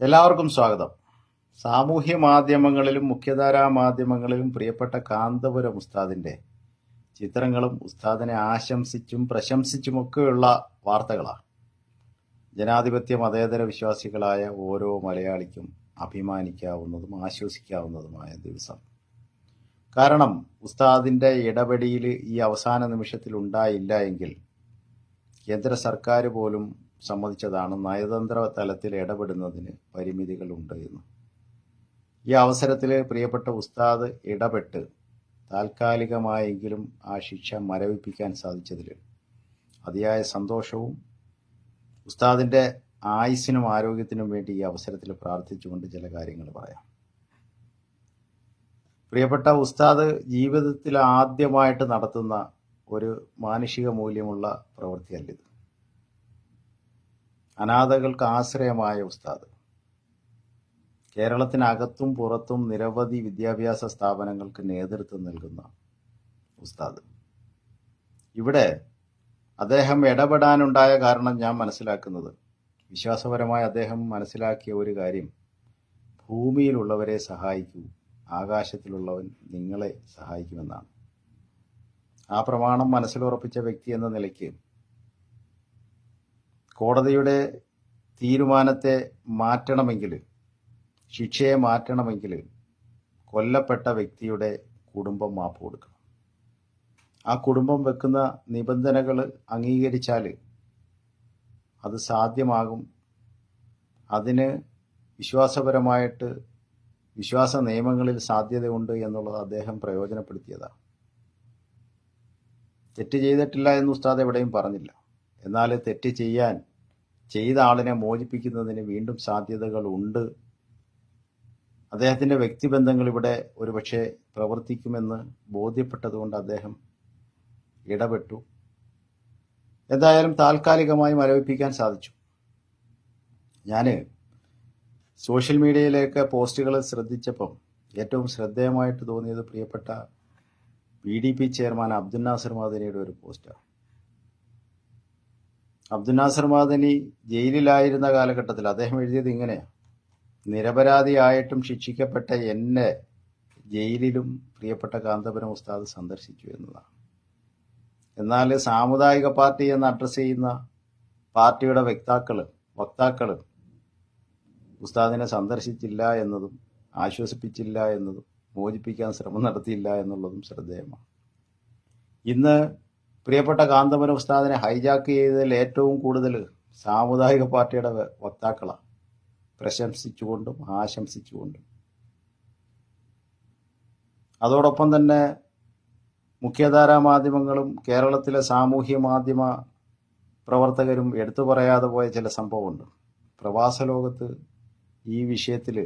എല്ലാവർക്കും സ്വാഗതം. സാമൂഹ്യ മാധ്യമങ്ങളിലും മുഖ്യധാരാ മാധ്യമങ്ങളിലും പ്രിയപ്പെട്ട കാന്തപുരം ഉസ്താദിന്റെ ചിത്രങ്ങളും ഉസ്താദിനെ ആശംസിച്ചും പ്രശംസിച്ചുമൊക്കെയുള്ള വാർത്തകളാണ്. ജനാധിപത്യ മതേതര വിശ്വാസികളായ ഓരോ മലയാളിക്കും അഭിമാനിക്കാവുന്നതും ആശ്വസിക്കാവുന്നതുമായ ദിവസം. കാരണം ഉസ്താദിന്റെ ഇടപെടൽ ഈ അവസാന നിമിഷത്തിൽ ഉണ്ടായില്ല എങ്കിൽ കേന്ദ്ര സർക്കാർ പോലും സമ്മതിച്ചതാണ് നയതന്ത്ര തലത്തിൽ ഇടപെടുന്നതിന് പരിമിതികളുണ്ട് എന്ന്. ഈ അവസരത്തിൽ പ്രിയപ്പെട്ട ഉസ്താദ് ഇടപെട്ട് താൽക്കാലികമായെങ്കിലും ആ ശിക്ഷ മരവിപ്പിക്കാൻ സാധിച്ചതിൽ അതിയായ സന്തോഷവും ഉസ്താദിന്റെ ആയുസ്സിനും ആരോഗ്യത്തിനും വേണ്ടി ഈ അവസരത്തിൽ പ്രാർത്ഥിച്ചുകൊണ്ട് ചില കാര്യങ്ങൾ പറയാം. പ്രിയപ്പെട്ട ഉസ്താദ് ജീവിതത്തിൽ ആദ്യമായിട്ട് നടത്തുന്ന ഒരു മാനുഷിക മൂല്യമുള്ള പ്രവൃത്തിയല്ലിത്. അനാഥകൾക്ക് ആശ്രയമായ ഉസ്താദ്, കേരളത്തിനകത്തും പുറത്തും നിരവധി വിദ്യാഭ്യാസ സ്ഥാപനങ്ങൾക്ക് നേതൃത്വം നൽകുന്ന ഉസ്താദ്. ഇവിടെ അദ്ദേഹം ഇടപെടാനുണ്ടായ കാരണം ഞാൻ മനസ്സിലാക്കുന്നത്, വിശ്വാസപരമായി അദ്ദേഹം മനസ്സിലാക്കിയ ഒരു കാര്യം, ഭൂമിയിലുള്ളവരെ സഹായിക്കൂ, ആകാശത്തിലുള്ളവൻ നിങ്ങളെ സഹായിക്കുമെന്നാണ്. ആ പ്രമാണം മനസ്സിലുറപ്പിച്ച വ്യക്തി എന്ന നിലയ്ക്ക് കോടതിയുടെ തീരുമാനത്തെ മാറ്റണമെങ്കിൽ, ശിക്ഷയെ മാറ്റണമെങ്കിൽ കൊല്ലപ്പെട്ട വ്യക്തിയുടെ കുടുംബം മാപ്പ് കൊടുക്കണം. ആ കുടുംബം വെക്കുന്ന നിബന്ധനകൾ അംഗീകരിച്ചാൽ അത് സാധ്യമാകും. അതിന് വിശ്വാസപരമായിട്ട് വിശ്വാസ നിയമങ്ങളിൽ സാധ്യതയുണ്ട് എന്നുള്ളത് അദ്ദേഹം പ്രയോജനപ്പെടുത്തിയതാണ്. തെറ്റ് ചെയ്തിട്ടില്ല എന്ന് ഉസ്താദ് എവിടെയും പറഞ്ഞില്ല. എന്നാൽ തെറ്റ് ചെയ്ത ആളിനെ മോചിപ്പിക്കുന്നതിന് വീണ്ടും സാധ്യതകൾ ഉണ്ട്. അദ്ദേഹത്തിൻ്റെ വ്യക്തിബന്ധങ്ങൾ ഇവിടെ ഒരുപക്ഷെ പ്രവർത്തിക്കുമെന്ന് ബോധ്യപ്പെട്ടതുകൊണ്ട് അദ്ദേഹം ഇടപെട്ടു. എന്തായാലും താൽക്കാലികമായി മരവിപ്പിക്കാൻ സാധിച്ചു. ഞാൻ സോഷ്യൽ മീഡിയയിലേക്ക് പോസ്റ്റുകൾ ശ്രദ്ധിച്ചപ്പം ഏറ്റവും ശ്രദ്ധേയമായിട്ട് തോന്നിയത് പ്രിയപ്പെട്ട PDP ചെയർമാൻ അബ്ദുൽ നാസർ മദനിയുടെ ഒരു പോസ്റ്റാണ്. അബ്ദുൽ നാസർ മദനി ജയിലിലായിരുന്ന കാലഘട്ടത്തിൽ അദ്ദേഹം എഴുതിയത് ഇങ്ങനെയാണ്: നിരപരാധിയായിട്ടും ശിക്ഷിക്കപ്പെട്ട എന്നെ ജയിലിലും പ്രിയപ്പെട്ട കാന്തപുരം ഉസ്താദ് സന്ദർശിച്ചു എന്നതാണ്. എന്നാൽ സാമുദായിക പാർട്ടി എന്ന് അഡ്രസ്സ് ചെയ്യുന്ന പാർട്ടിയുടെ വക്താക്കൾ ഉസ്താദിനെ സന്ദർശിച്ചില്ല എന്നതും ആശ്വസിപ്പിച്ചില്ല എന്നതും മോചിപ്പിക്കാൻ ശ്രമം നടത്തിയില്ല എന്നുള്ളതും ശ്രദ്ധേയമാണ്. ഇന്ന് പ്രിയപ്പെട്ട കാന്തപുരം ഉസ്താദിനെ ഹൈജാക്ക് ചെയ്തതിൽ ഏറ്റവും കൂടുതൽ സാമുദായിക പാർട്ടിയുടെ വക്താക്കളാണ്, പ്രശംസിച്ചുകൊണ്ടും ആശംസിച്ചുകൊണ്ടും. അതോടൊപ്പം തന്നെ മുഖ്യധാരാ മാധ്യമങ്ങളും കേരളത്തിലെ സാമൂഹ്യ മാധ്യമ പ്രവർത്തകരും എടുത്തു പറയാതെ പോയ ചില സംഭവമുണ്ട്. പ്രവാസ ലോകത്ത് ഈ വിഷയത്തിൽ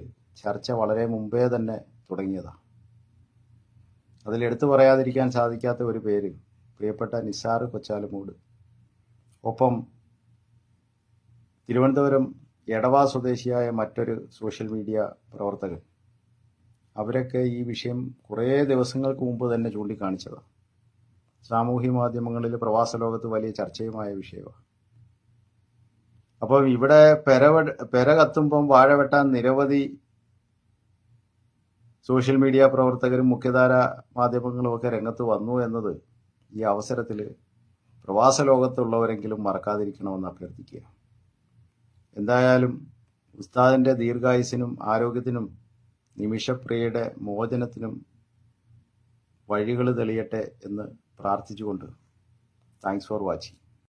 ചർച്ച വളരെ മുമ്പേ തന്നെ തുടങ്ങിയതാണ്. അതിലെടുത്തു പറയാതിരിക്കാൻ സാധിക്കാത്ത ഒരു പേര് പ്രിയപ്പെട്ട നിസാർ കൊച്ചാലുമൂട്, ഒപ്പം തിരുവനന്തപുരം എടവ സ്വദേശിയായ മറ്റൊരു സോഷ്യൽ മീഡിയ പ്രവർത്തകൻ. അവരൊക്കെ ഈ വിഷയം കുറേ ദിവസങ്ങൾക്ക് മുമ്പ് തന്നെ ചൂണ്ടിക്കാണിച്ചതാണ്. സാമൂഹ്യ മാധ്യമങ്ങളിൽ പ്രവാസ ലോകത്ത് വലിയ ചർച്ചയുമായ വിഷയമാണ്. അപ്പം ഇവിടെ പെര കത്തുമ്പം വാഴ വെട്ടാൻ നിരവധി സോഷ്യൽ മീഡിയ പ്രവർത്തകരും മുഖ്യധാര മാധ്യമങ്ങളും ഒക്കെ രംഗത്ത് വന്നു എന്നത് ഈ അവസരത്തിൽ പ്രവാസ ലോകത്തുള്ളവരെങ്കിലും മറക്കാതിരിക്കണമെന്ന് അഭ്യർത്ഥിക്കുക. എന്തായാലും ഉസ്താദിൻ്റെ ദീർഘായുസിനും ആരോഗ്യത്തിനും നിമിഷപ്രിയയുടെ മോചനത്തിനും വഴികൾ തെളിയട്ടെ എന്ന് പ്രാർത്ഥിച്ചുകൊണ്ട് താങ്ക്സ് ഫോർ വാച്ചിങ്.